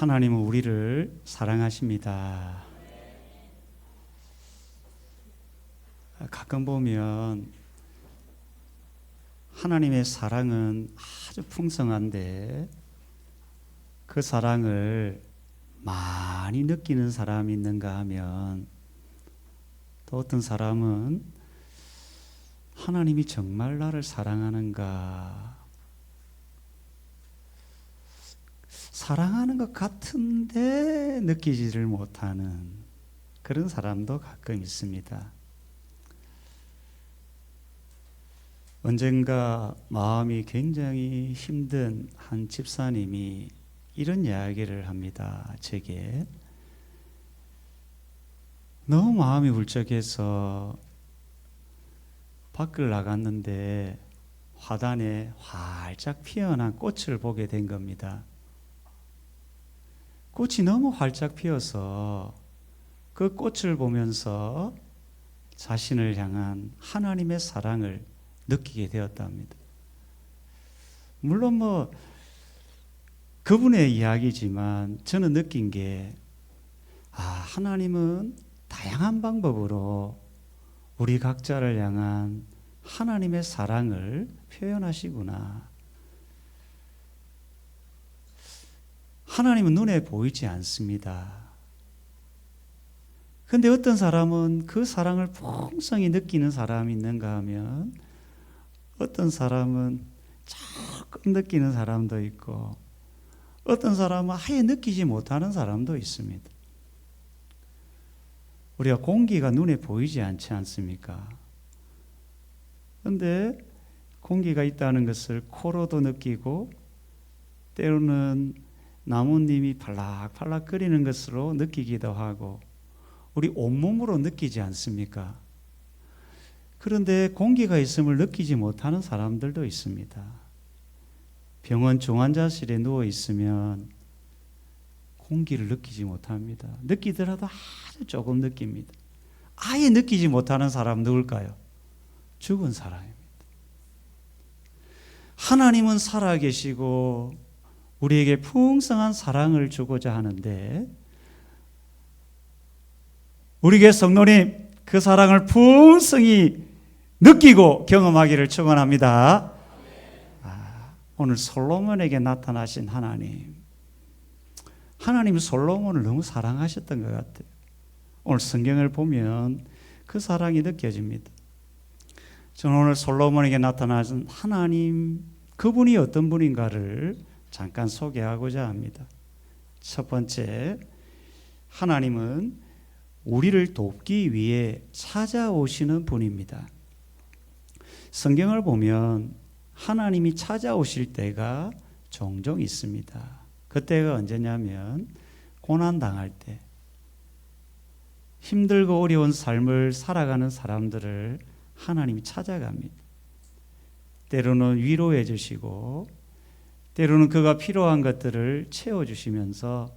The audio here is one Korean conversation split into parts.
하나님은 우리를 사랑하십니다. 가끔 보면 하나님의 사랑은 아주 풍성한데 그 사랑을 많이 느끼는 사람이 있는가 하면 또 어떤 사람은 하나님이 정말 나를 사랑하는가, 사랑하는 것 같은데 느끼지를 못하는 그런 사람도 가끔 있습니다. 언젠가 마음이 굉장히 힘든 한 집사님이 이런 이야기를 합니다. 제게 너무 마음이 울적해서 밖을 나갔는데 화단에 활짝 피어난 꽃을 보게 된 겁니다. 꽃이 너무 활짝 피어서 그 꽃을 보면서 자신을 향한 하나님의 사랑을 느끼게 되었답니다. 물론 그분의 이야기지만 저는 느낀 게 하나님은 다양한 방법으로 우리 각자를 향한 하나님의 사랑을 표현하시구나. 하나님은 눈에 보이지 않습니다. 그런데 어떤 사람은 그 사랑을 풍성히 느끼는 사람이 있는가 하면 어떤 사람은 조금 느끼는 사람도 있고 어떤 사람은 아예 느끼지 못하는 사람도 있습니다. 우리가 공기가 눈에 보이지 않지 않습니까? 그런데 공기가 있다는 것을 코로도 느끼고 때로는 나뭇잎이 팔락팔락 끓이는 것으로 느끼기도 하고 우리 온몸으로 느끼지 않습니까? 그런데 공기가 있음을 느끼지 못하는 사람들도 있습니다. 병원 중환자실에 누워 있으면 공기를 느끼지 못합니다. 느끼더라도 아주 조금 느낍니다. 아예 느끼지 못하는 사람 누굴까요? 죽은 사람입니다. 하나님은 살아계시고 우리에게 풍성한 사랑을 주고자 하는데 우리에게 성도님 그 사랑을 풍성히 느끼고 경험하기를 축원합니다. 오늘 솔로몬에게 나타나신 하나님이 솔로몬을 너무 사랑하셨던 것 같아요. 오늘 성경을 보면 그 사랑이 느껴집니다. 저는 오늘 솔로몬에게 나타나신 하나님, 그분이 어떤 분인가를 잠깐 소개하고자 합니다. 첫 번째, 하나님은 우리를 돕기 위해 찾아오시는 분입니다. 성경을 보면 하나님이 찾아오실 때가 종종 있습니다. 그때가 언제냐면 고난당할 때, 힘들고 어려운 삶을 살아가는 사람들을 하나님이 찾아갑니다. 때로는 위로해 주시고 때로는 그가 필요한 것들을 채워주시면서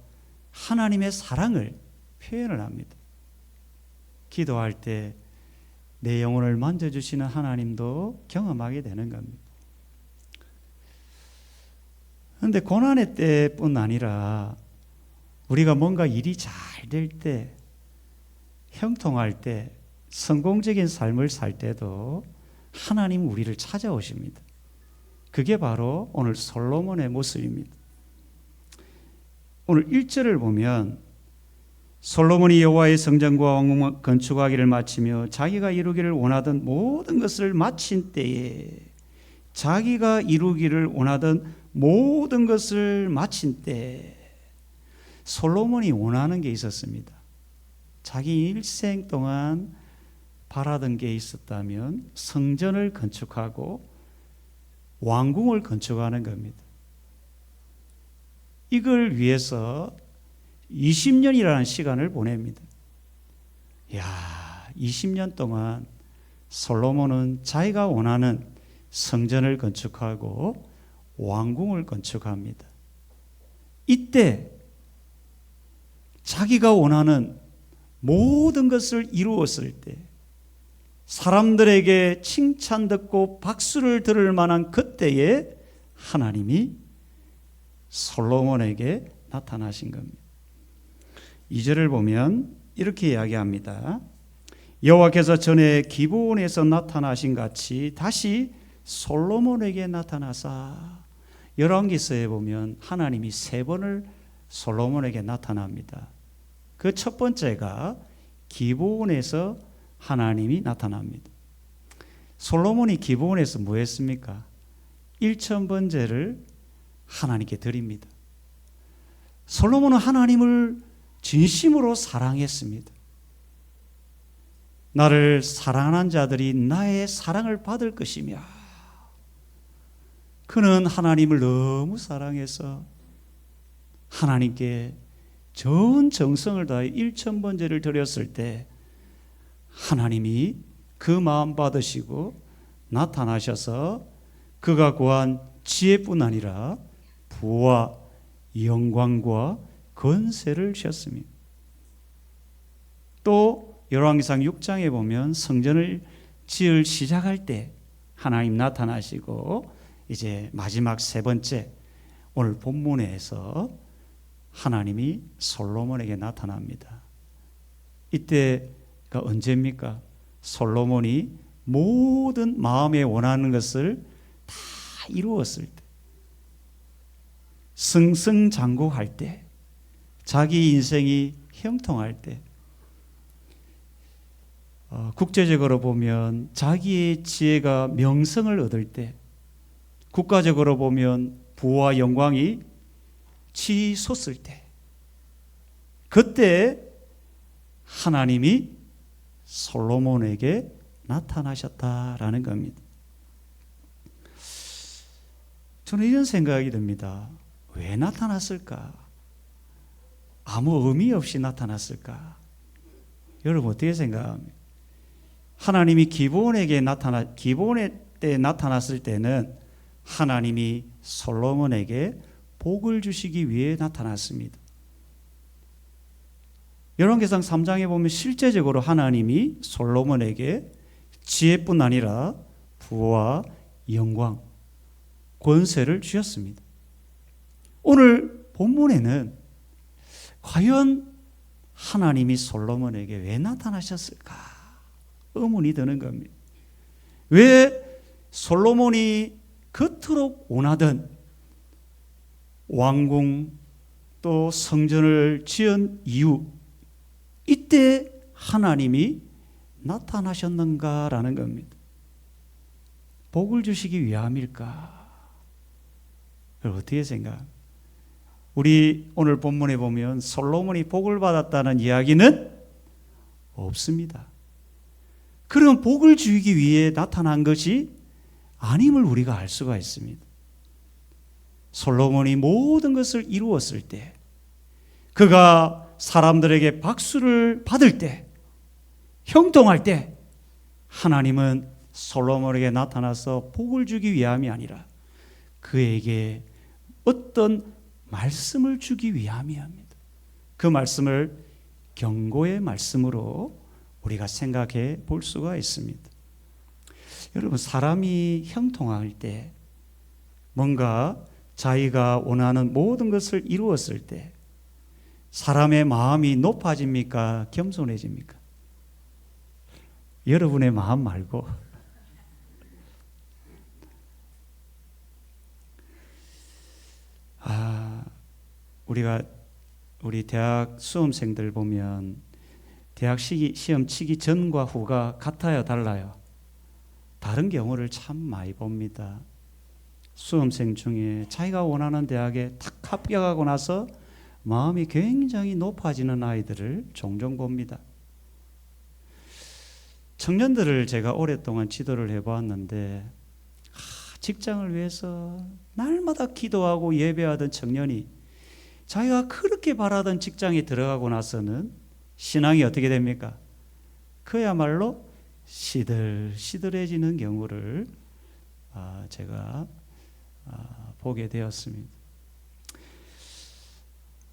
하나님의 사랑을 표현을 합니다. 기도할 때 내 영혼을 만져주시는 하나님도 경험하게 되는 겁니다. 그런데 고난의 때뿐 아니라 우리가 뭔가 일이 잘 될 때, 형통할 때, 성공적인 삶을 살 때도 하나님은 우리를 찾아오십니다. 그게 바로 오늘 솔로몬의 모습입니다. 오늘 1절을 보면 솔로몬이 여호와의 성전과 왕궁을 건축하기를 마치며 자기가 이루기를 원하던 모든 것을 마친 때에, 자기가 이루기를 원하던 모든 것을 마친 때 솔로몬이 원하는 게 있었습니다. 자기 일생 동안 바라던 게 있었다면 성전을 건축하고 왕궁을 건축하는 겁니다. 이걸 위해서 20년이라는 시간을 보냅니다. 20년 동안 솔로몬은 자기가 원하는 성전을 건축하고 왕궁을 건축합니다. 이때 자기가 원하는 모든 것을 이루었을 때, 사람들에게 칭찬 듣고 박수를 들을 만한 그때에 하나님이 솔로몬에게 나타나신 겁니다. 2절을 보면 이렇게 이야기합니다. 여호와께서 전에 기브온에서 나타나신 같이 다시 솔로몬에게 나타나사. 열왕기서에 보면 하나님이 3번을 솔로몬에게 나타납니다. 그 첫 번째가 기브온에서 하나님이 나타납니다. 솔로몬이 기브온에서 뭐 했습니까? 1000번제를 하나님께 드립니다. 솔로몬은 하나님을 진심으로 사랑했습니다. 나를 사랑하는 자들이 나의 사랑을 받을 것이며, 그는 하나님을 너무 사랑해서 하나님께 전 정성을 다해 1000번제를 드렸을 때 하나님이 그 마음 받으시고 나타나셔서 그가 구한 지혜뿐 아니라 부와 영광과 권세를 주셨습니다. 또 열왕기상 6장에 보면 성전을 지을 시작할 때 하나님 나타나시고, 이제 마지막 3번째 오늘 본문에서 하나님이 솔로몬에게 나타납니다. 이때가 언제입니까? 솔로몬이 모든 마음에 원하는 것을 다 이루었을 때, 승승장구할 때, 자기 인생이 형통할 때, 국제적으로 보면 자기의 지혜가 명성을 얻을 때, 국가적으로 보면 부와 영광이 치솟을 때, 그때 하나님이 솔로몬에게 나타나셨다라는 겁니다. 저는 이런 생각이 듭니다. 왜 나타났을까? 아무 의미 없이 나타났을까? 여러분 어떻게 생각합니까? 하나님이 기브온 때 나타났을 때는 하나님이 솔로몬에게 복을 주시기 위해 나타났습니다. 열왕기상 3장에 보면 실제적으로 하나님이 솔로몬에게 지혜뿐 아니라 부와 영광, 권세를 주셨습니다. 오늘 본문에는 과연 하나님이 솔로몬에게 왜 나타나셨을까? 의문이 드는 겁니다. 왜 솔로몬이 그토록 원하던 왕궁 또 성전을 지은 이유, 이때 하나님이 나타나셨는가라는 겁니다. 복을 주시기 위함일까? 어떻게 생각합니까? 우리 오늘 본문에 보면 솔로몬이 복을 받았다는 이야기는 없습니다. 그럼 복을 주기 위해 나타난 것이 아님을 우리가 알 수가 있습니다. 솔로몬이 모든 것을 이루었을 때, 그가 사람들에게 박수를 받을 때, 형통할 때, 하나님은 솔로몬에게 나타나서 복을 주기 위함이 아니라 그에게 어떤 말씀을 주기 위함이옵니다. 그 말씀을 경고의 말씀으로 우리가 생각해 볼 수가 있습니다. 여러분, 사람이 형통할 때, 뭔가 자기가 원하는 모든 것을 이루었을 때 사람의 마음이 높아집니까? 겸손해집니까? 여러분의 마음 말고. 우리 대학 수험생들 보면 대학 시험 치기 전과 후가 같아요, 달라요? 다른 경우를 참 많이 봅니다. 수험생 중에 자기가 원하는 대학에 탁 합격하고 나서 마음이 굉장히 높아지는 아이들을 종종 봅니다. 청년들을 제가 오랫동안 지도를 해보았는데, 직장을 위해서 날마다 기도하고 예배하던 청년이 자기가 그렇게 바라던 직장에 들어가고 나서는 신앙이 어떻게 됩니까? 그야말로 시들시들해지는 경우를 제가 보게 되었습니다.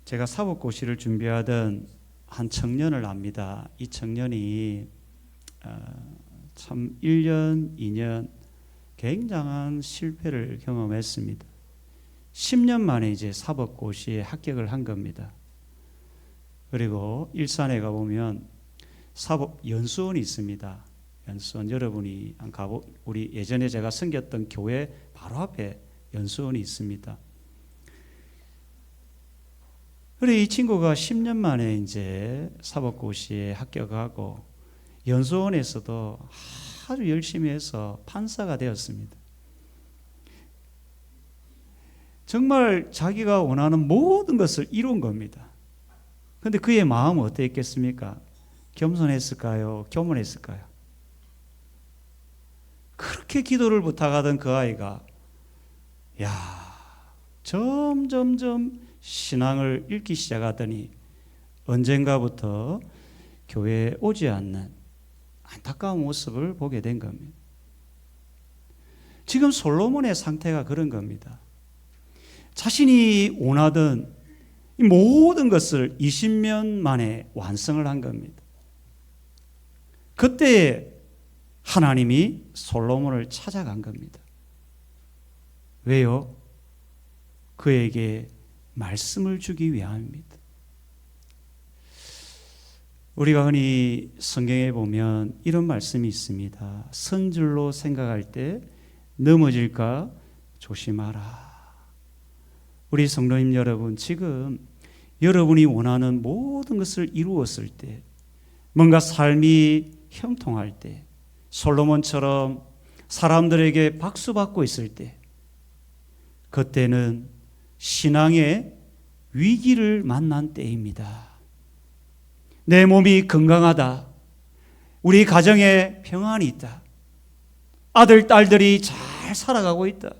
제가 사법고시를 준비하던 한 청년을 압니다. 이 청년이 참 1년, 2년 굉장한 실패를 경험했습니다. 10년 만에 이제 사법고시에 합격을 한 겁니다. 그리고 일산에 가보면 사법연수원이 있습니다. 연수원 여러분이 우리 예전에 제가 섬겼던 교회 바로 앞에 연수원이 있습니다. 그래 이 친구가 10년 만에 이제 사법고시에 합격하고 연수원에서도 아주 열심히 해서 판사가 되었습니다. 정말 자기가 원하는 모든 것을 이룬 겁니다. 그런데 그의 마음은 어땠겠습니까? 겸손했을까요? 교만했을까요? 그렇게 기도를 부탁하던 그 아이가 점점점 신앙을 잃기 시작하더니 언젠가부터 교회에 오지 않는 안타까운 모습을 보게 된 겁니다. 지금 솔로몬의 상태가 그런 겁니다. 자신이 원하던 이 모든 것을 20년 만에 완성을 한 겁니다. 그때 하나님이 솔로몬을 찾아간 겁니다. 왜요? 그에게 말씀을 주기 위함입니다. 우리가 흔히 성경에 보면 이런 말씀이 있습니다. 선줄로 생각할 때 넘어질까 조심하라. 우리 성도님 여러분, 지금 여러분이 원하는 모든 것을 이루었을 때, 뭔가 삶이 형통할 때, 솔로몬처럼 사람들에게 박수받고 있을 때, 그때는 신앙의 위기를 만난 때입니다. 내 몸이 건강하다. 우리 가정에 평안이 있다. 아들, 딸들이 잘 살아가고 있다.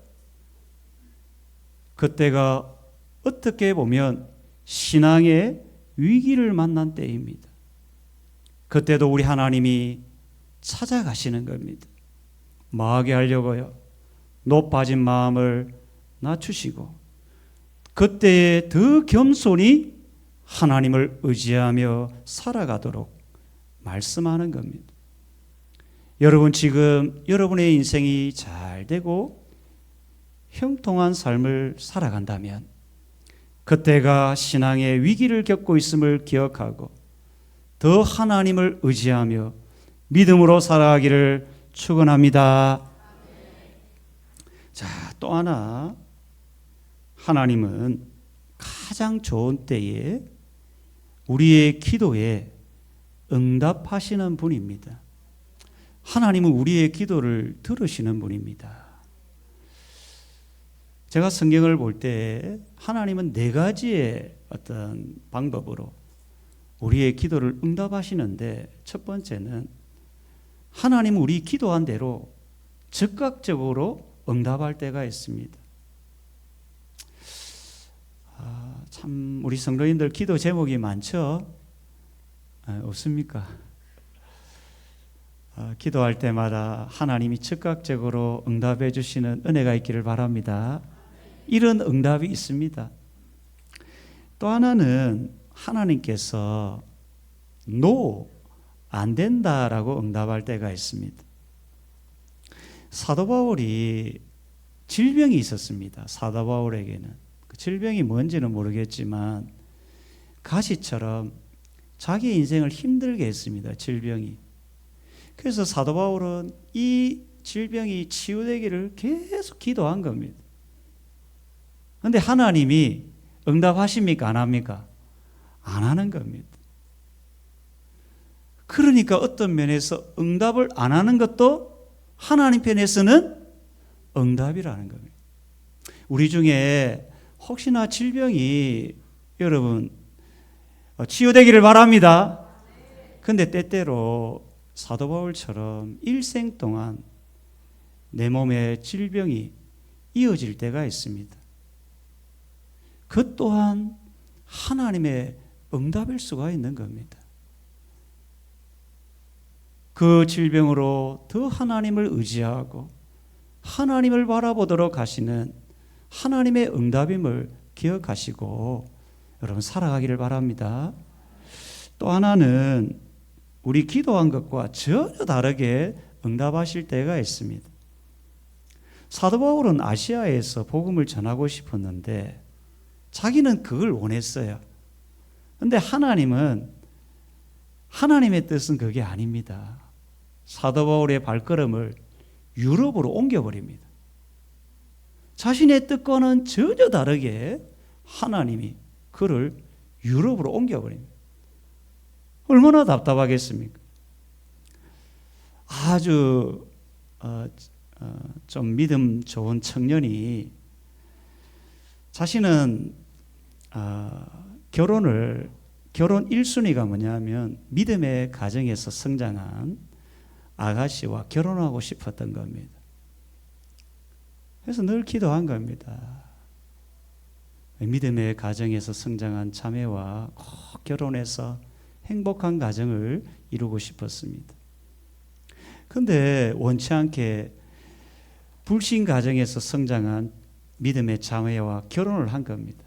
그때가 어떻게 보면 신앙의 위기를 만난 때입니다. 그때도 우리 하나님이 찾아가시는 겁니다. 뭐하게 하려고요? 높아진 마음을 낮추시고 그때에 더 겸손히 하나님을 의지하며 살아가도록 말씀하는 겁니다. 여러분 지금 여러분의 인생이 잘 되고 형통한 삶을 살아간다면 그때가 신앙의 위기를 겪고 있음을 기억하고 더 하나님을 의지하며 믿음으로 살아가기를 축원합니다. 자, 또 하나 하나님은 가장 좋은 때에 우리의 기도에 응답하시는 분입니다. 하나님은 우리의 기도를 들으시는 분입니다. 제가 성경을 볼 때 하나님은 4가지의 어떤 방법으로 우리의 기도를 응답하시는데, 첫 번째는 하나님은 우리 기도한 대로 즉각적으로 응답할 때가 있습니다. 참 우리 성도님들 기도 제목이 많죠? 없습니까? 기도할 때마다 하나님이 즉각적으로 응답해 주시는 은혜가 있기를 바랍니다. 이런 응답이 있습니다. 또 하나는 하나님께서 No, 안 된다라고 응답할 때가 있습니다. 사도 바울이 질병이 있었습니다. 사도 바울에게는 그 질병이 뭔지는 모르겠지만 가시처럼 자기 인생을 힘들게 했습니다. 질병이. 그래서 사도 바울은 이 질병이 치유되기를 계속 기도한 겁니다. 그런데 하나님이 응답하십니까? 안 합니까? 안 하는 겁니다. 그러니까 어떤 면에서 응답을 안 하는 것도 하나님 편에서는 응답이라는 겁니다. 우리 중에 혹시나 질병이 여러분 치유되기를 바랍니다. 그런데 때때로 사도 바울처럼 일생 동안 내 몸에 질병이 이어질 때가 있습니다. 그 또한 하나님의 응답일 수가 있는 겁니다. 그 질병으로 더 하나님을 의지하고 하나님을 바라보도록 하시는 하나님의 응답임을 기억하시고 여러분 살아가기를 바랍니다. 또 하나는 우리 기도한 것과 전혀 다르게 응답하실 때가 있습니다. 사도 바울은 아시아에서 복음을 전하고 싶었는데 자기는 그걸 원했어요. 그런데 하나님의 뜻은 그게 아닙니다. 사도 바울의 발걸음을 유럽으로 옮겨버립니다. 자신의 뜻과는 전혀 다르게 하나님이 그를 유럽으로 옮겨버립니다. 얼마나 답답하겠습니까? 아주 좀 믿음 좋은 청년이 자신은 결혼 1순위가 뭐냐면 믿음의 가정에서 성장한 아가씨와 결혼하고 싶었던 겁니다. 그래서 늘 기도한 겁니다. 믿음의 가정에서 성장한 자매와 꼭 결혼해서 행복한 가정을 이루고 싶었습니다. 그런데 원치 않게 불신 가정에서 성장한 믿음의 자매와 결혼을 한 겁니다.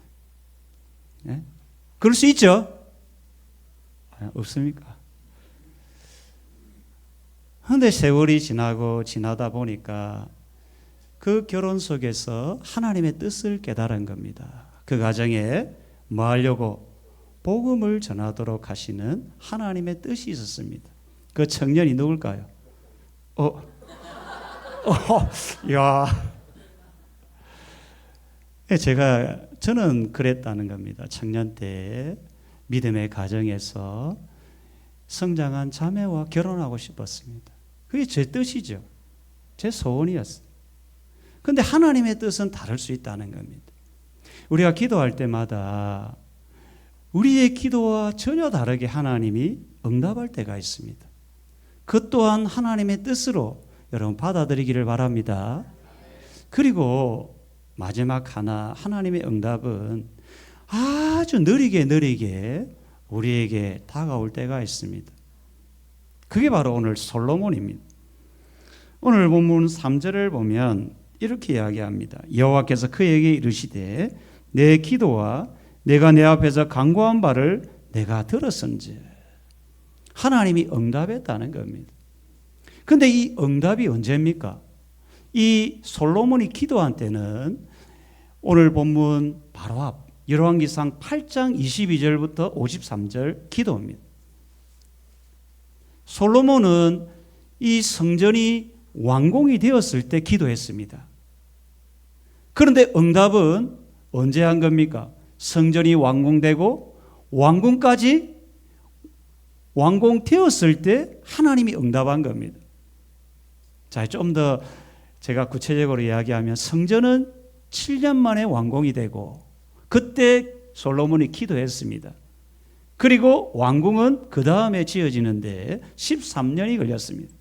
네? 그럴 수 있죠? 없습니까? 그런데 세월이 지나다 보니까 그 결혼 속에서 하나님의 뜻을 깨달은 겁니다. 그 가정에 뭐 하려고? 복음을 전하도록 하시는 하나님의 뜻이 있었습니다. 그 청년이 누굴까요? 야. 저는 그랬다는 겁니다. 청년 때 믿음의 가정에서 성장한 자매와 결혼하고 싶었습니다. 그게 제 뜻이죠. 제 소원이었어요. 그런데 하나님의 뜻은 다를 수 있다는 겁니다. 우리가 기도할 때마다 우리의 기도와 전혀 다르게 하나님이 응답할 때가 있습니다. 그 또한 하나님의 뜻으로 여러분 받아들이기를 바랍니다. 그리고 마지막 하나님의 응답은 아주 느리게 우리에게 다가올 때가 있습니다. 그게 바로 오늘 솔로몬입니다. 오늘 본문 3절을 보면 이렇게 이야기합니다. 여호와께서 그에게 이르시되 내 기도와 내가 내 앞에서 간구한 바를 내가 들었은즉. 하나님이 응답했다는 겁니다. 그런데 이 응답이 언제입니까? 이 솔로몬이 기도한 때는 오늘 본문 바로 앞 열왕기상 8장 22절부터 53절 기도입니다. 솔로몬은 이 성전이 완공이 되었을 때 기도했습니다. 그런데 응답은 언제 한 겁니까? 성전이 완공되고 완공되었을 때 하나님이 응답한 겁니다. 자, 좀 더 제가 구체적으로 이야기하면 성전은 7년 만에 완공이 되고 그때 솔로몬이 기도했습니다. 그리고 완공은 그 다음에 지어지는데 13년이 걸렸습니다.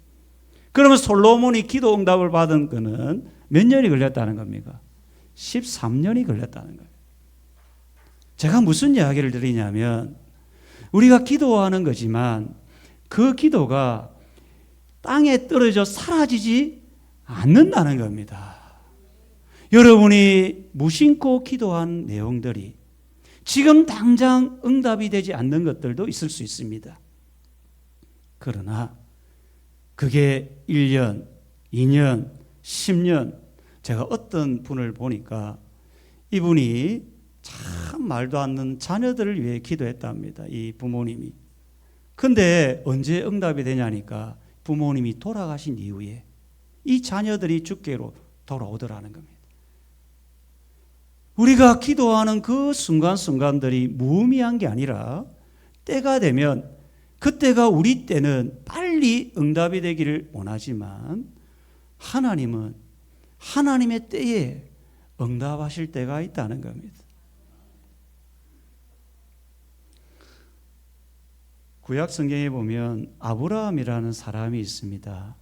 그러면 솔로몬이 기도 응답을 받은 것은 몇 년이 걸렸다는 겁니까? 13년이 걸렸다는 거예요. 제가 무슨 이야기를 드리냐면 우리가 기도하는 거지만 그 기도가 땅에 떨어져 사라지지 않는다는 겁니다. 여러분이 무심코 기도한 내용들이 지금 당장 응답이 되지 않는 것들도 있을 수 있습니다. 그러나 그게 1년, 2년, 10년, 제가 어떤 분을 보니까 이분이 참 말도 안 되는 자녀들을 위해 기도했답니다. 이 부모님이. 근데 언제 응답이 되냐니까 부모님이 돌아가신 이후에 이 자녀들이 주께로 돌아오더라는 겁니다. 우리가 기도하는 그 순간순간들이 무의미한 게 아니라 때가 되면 그때가 우리 때는 빨리 응답이 되기를 원하지만 하나님은 하나님의 때에 응답하실 때가 있다는 겁니다. 구약 성경에 보면 아브라함이라는 사람이 있습니다.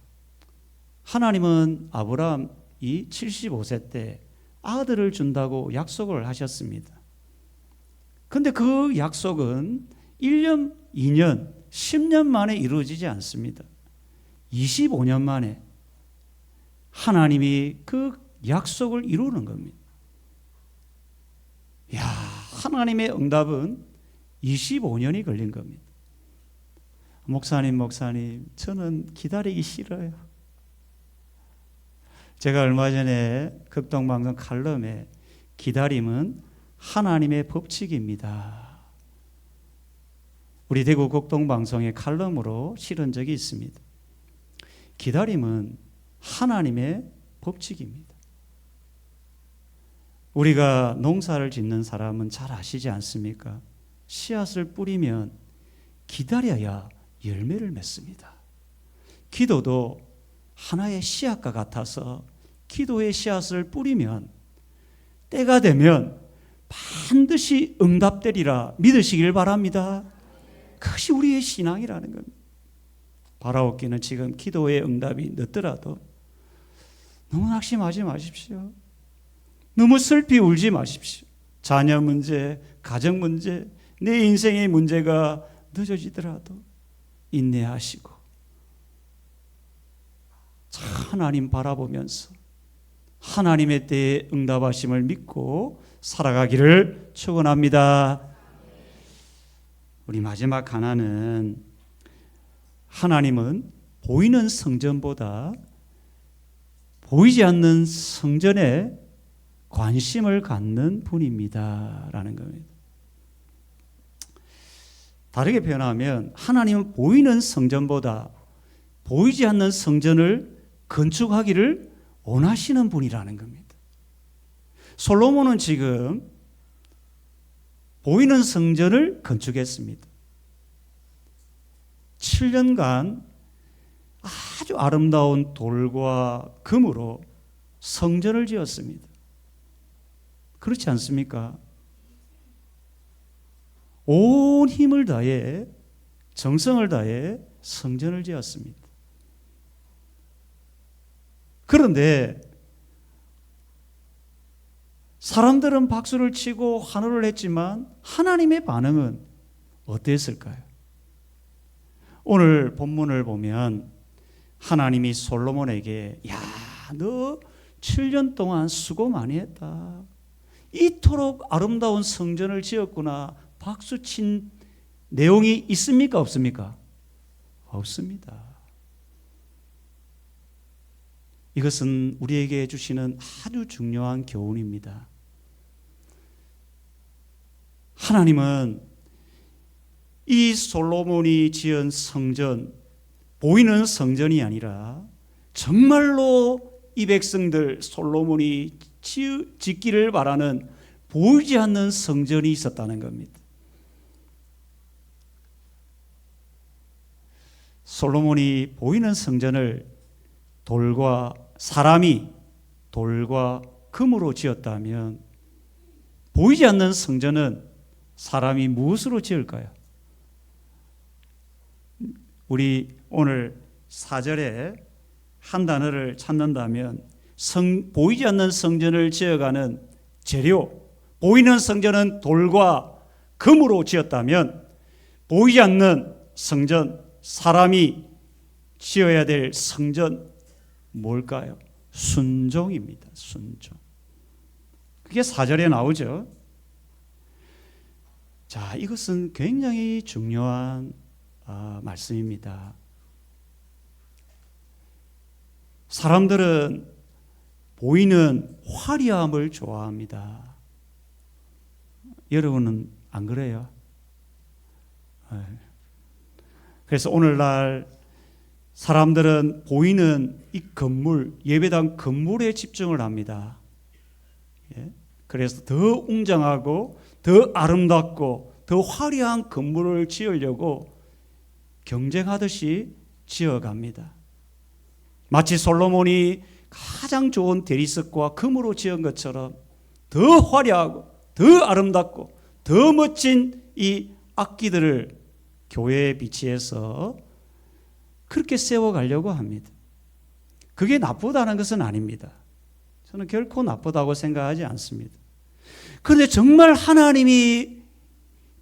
하나님은 아브라함이 75세 때 아들을 준다고 약속을 하셨습니다. 그런데 그 약속은 1년, 2년, 10년 만에 이루어지지 않습니다. 25년 만에 하나님이 그 약속을 이루는 겁니다. 야, 하나님의 응답은 25년이 걸린 겁니다. 목사님, 저는 기다리기 싫어요. 제가 얼마 전에 극동방송 칼럼에 기다림은 하나님의 법칙입니다. 우리 대구 극동방송의 칼럼으로 실은 적이 있습니다. 기다림은 하나님의 법칙입니다. 우리가 농사를 짓는 사람은 잘 아시지 않습니까? 씨앗을 뿌리면 기다려야 열매를 맺습니다. 기도도 하나의 씨앗과 같아서 기도의 씨앗을 뿌리면 때가 되면 반드시 응답되리라 믿으시길 바랍니다. 그것이 우리의 신앙이라는 겁니다. 바라옵기는 지금 기도의 응답이 늦더라도 너무 낙심하지 마십시오. 너무 슬피 울지 마십시오. 자녀 문제, 가정 문제, 내 인생의 문제가 늦어지더라도 인내하시고 하나님 바라보면서 하나님의 때에 응답하심을 믿고 살아가기를 축원합니다. 우리 마지막 하나는 하나님은 보이는 성전보다 보이지 않는 성전에 관심을 갖는 분입니다 라는 겁니다. 다르게 표현하면 하나님은 보이는 성전보다 보이지 않는 성전을 건축하기를 원하시는 분이라는 겁니다. 솔로몬은 지금 보이는 성전을 건축했습니다. 7년간 아주 아름다운 돌과 금으로 성전을 지었습니다. 그렇지 않습니까? 온 힘을 다해 정성을 다해 성전을 지었습니다. 그런데 사람들은 박수를 치고 환호를 했지만 하나님의 반응은 어땠을까요? 오늘 본문을 보면 하나님이 솔로몬에게 야, 너 7년 동안 수고 많이 했다. 이토록 아름다운 성전을 지었구나. 박수 친 내용이 있습니까? 없습니까? 없습니다. 이것은 우리에게 주시는 아주 중요한 교훈입니다. 하나님은 이 솔로몬이 지은 성전, 보이는 성전이 아니라 정말로 이 백성들 솔로몬이 짓기를 바라는 보이지 않는 성전이 있었다는 겁니다. 솔로몬이 보이는 성전을 사람이 돌과 금으로 지었다면 보이지 않는 성전은 사람이 무엇으로 지을까요? 우리 오늘 4절에 한 단어를 찾는다면 보이지 않는 성전을 지어가는 재료, 보이는 성전은 돌과 금으로 지었다면 보이지 않는 성전, 사람이 지어야 될 성전 뭘까요? 순종입니다. 순종. 그게 4절에 나오죠. 자, 이것은 굉장히 중요한 말씀입니다. 사람들은 보이는 화려함을 좋아합니다. 여러분은 안 그래요? 그래서 오늘날 사람들은 보이는 이 건물, 예배당 건물에 집중을 합니다. 그래서 더 웅장하고 더 아름답고 더 화려한 건물을 지으려고 경쟁하듯이 지어갑니다. 마치 솔로몬이 가장 좋은 대리석과 금으로 지은 것처럼 더 화려하고 더 아름답고 더 멋진 이 악기들을 교회에 비치해서 그렇게 세워가려고 합니다. 그게 나쁘다는 것은 아닙니다. 저는 결코 나쁘다고 생각하지 않습니다. 그런데 정말 하나님이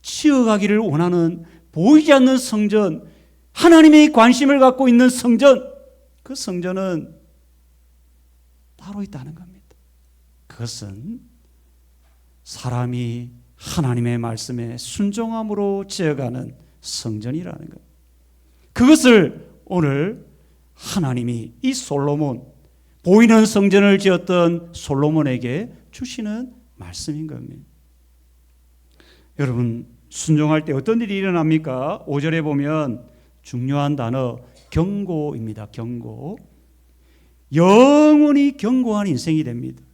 지어가기를 원하는 보이지 않는 성전, 하나님의 관심을 갖고 있는 성전, 그 성전은 따로 있다는 겁니다. 그것은 사람이 하나님의 말씀에 순종함으로 지어가는 성전이라는 것. 그것을 오늘 하나님이 이 솔로몬, 보이는 성전을 지었던 솔로몬에게 주시는 말씀인 겁니다. 여러분, 순종할 때 어떤 일이 일어납니까? 5절에 보면 중요한 단어 경고입니다. 경고. 영원히 경고한 인생이 됩니다.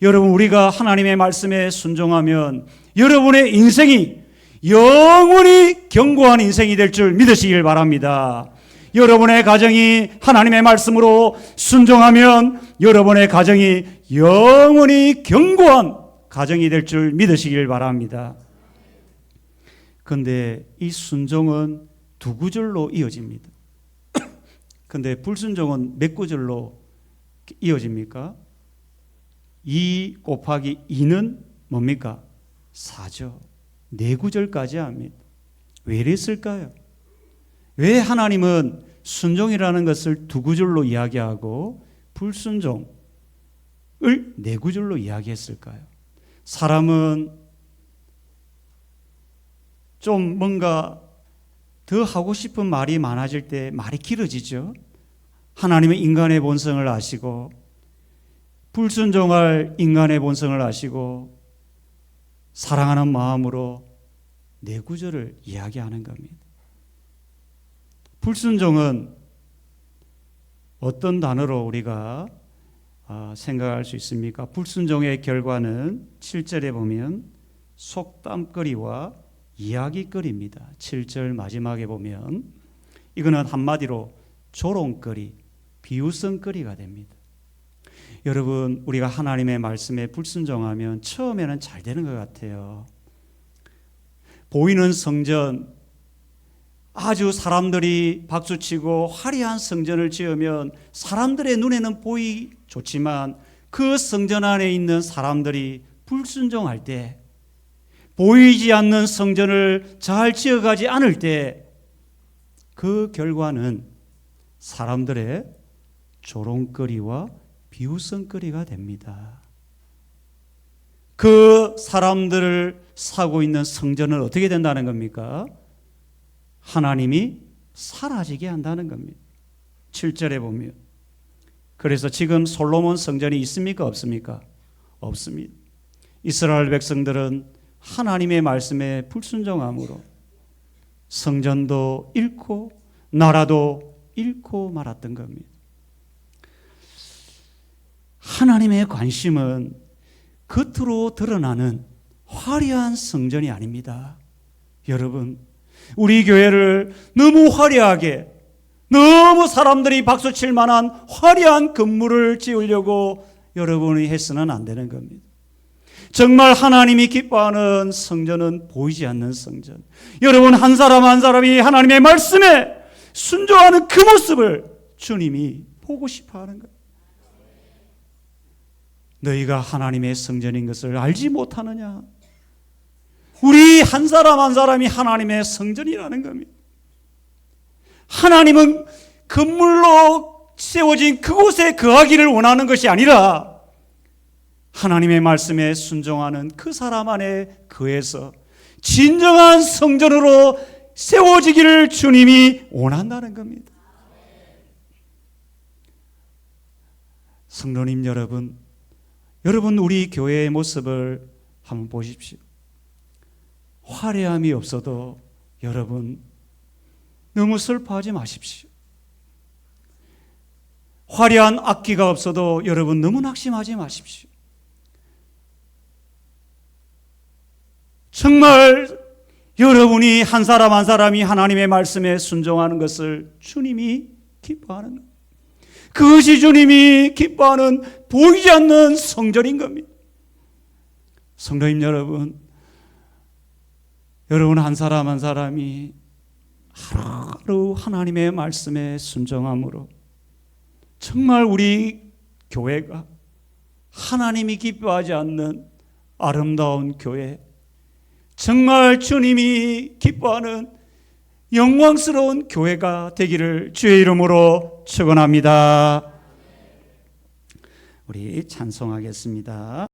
여러분, 우리가 하나님의 말씀에 순종하면 여러분의 인생이 영원히 경고한 인생이 될 줄 믿으시길 바랍니다. 여러분의 가정이 하나님의 말씀으로 순종하면 여러분의 가정이 영원히 경고한 가정이 될 줄 믿으시길 바랍니다. 그런데 이 순종은 두 구절로 이어집니다. 그런데 불순종은 몇 구절로 이어집니까? 2 곱하기 2는 뭡니까? 4죠. 4구절까지 합니다. 왜 이랬을까요? 왜 하나님은 순종이라는 것을 2구절로 이야기하고 불순종을 4구절로 이야기했을까요? 사람은 좀 뭔가 더 하고 싶은 말이 많아질 때 말이 길어지죠. 하나님은 인간의 본성을 아시고 불순종할 인간의 본성을 아시고 사랑하는 마음으로 4구절을 이야기하는 겁니다. 불순종은 어떤 단어로 우리가 생각할 수 있습니까? 불순종의 결과는 7절에 보면 속담거리와 이야기거리입니다. 7절 마지막에 보면 이거는 한마디로 조롱거리, 비웃음거리가 됩니다. 여러분, 우리가 하나님의 말씀에 불순종하면 처음에는 잘 되는 것 같아요. 보이는 성전, 아주 사람들이 박수치고 화려한 성전을 지으면 사람들의 눈에는 보이 좋지만 그 성전 안에 있는 사람들이 불순종할 때, 보이지 않는 성전을 잘 지어가지 않을 때 그 결과는 사람들의 조롱거리와 비웃음거리가 됩니다. 그 사람들을 사고 있는 성전은 어떻게 된다는 겁니까? 하나님이 사라지게 한다는 겁니다. 7절에 보면. 그래서 지금 솔로몬 성전이 있습니까? 없습니까? 없습니다. 이스라엘 백성들은 하나님의 말씀에 불순종함으로 성전도 잃고 나라도 잃고 말았던 겁니다. 하나님의 관심은 겉으로 드러나는 화려한 성전이 아닙니다. 여러분, 우리 교회를 너무 화려하게, 너무 사람들이 박수칠 만한 화려한 건물을 지으려고 여러분이 해서는 안 되는 겁니다. 정말 하나님이 기뻐하는 성전은 보이지 않는 성전. 여러분, 한 사람 한 사람이 하나님의 말씀에 순종하는 그 모습을 주님이 보고 싶어 하는 거예요. 너희가 하나님의 성전인 것을 알지 못하느냐? 우리 한 사람 한 사람이 하나님의 성전이라는 겁니다. 하나님은 건물로 세워진 그곳에 거하기를 원하는 것이 아니라 하나님의 말씀에 순종하는 그 사람 안에 거해서 진정한 성전으로 세워지기를 주님이 원한다는 겁니다. 성도님 여러분, 우리 교회의 모습을 한번 보십시오. 화려함이 없어도 여러분 너무 슬퍼하지 마십시오. 화려한 악기가 없어도 여러분 너무 낙심하지 마십시오. 정말 여러분이 한 사람 한 사람이 하나님의 말씀에 순종하는 것을 주님이 기뻐하는 겁니다. 그것이 주님이 기뻐하는 보이지 않는 성전인 겁니다. 성도님 여러분 한 사람 한 사람이 하루하루 하나님의 말씀에 순종함으로 정말 우리 교회가 하나님이 기뻐하지 않는 아름다운 교회, 정말 주님이 기뻐하는 영광스러운 교회가 되기를 주의 이름으로 축원합니다. 우리 찬송하겠습니다.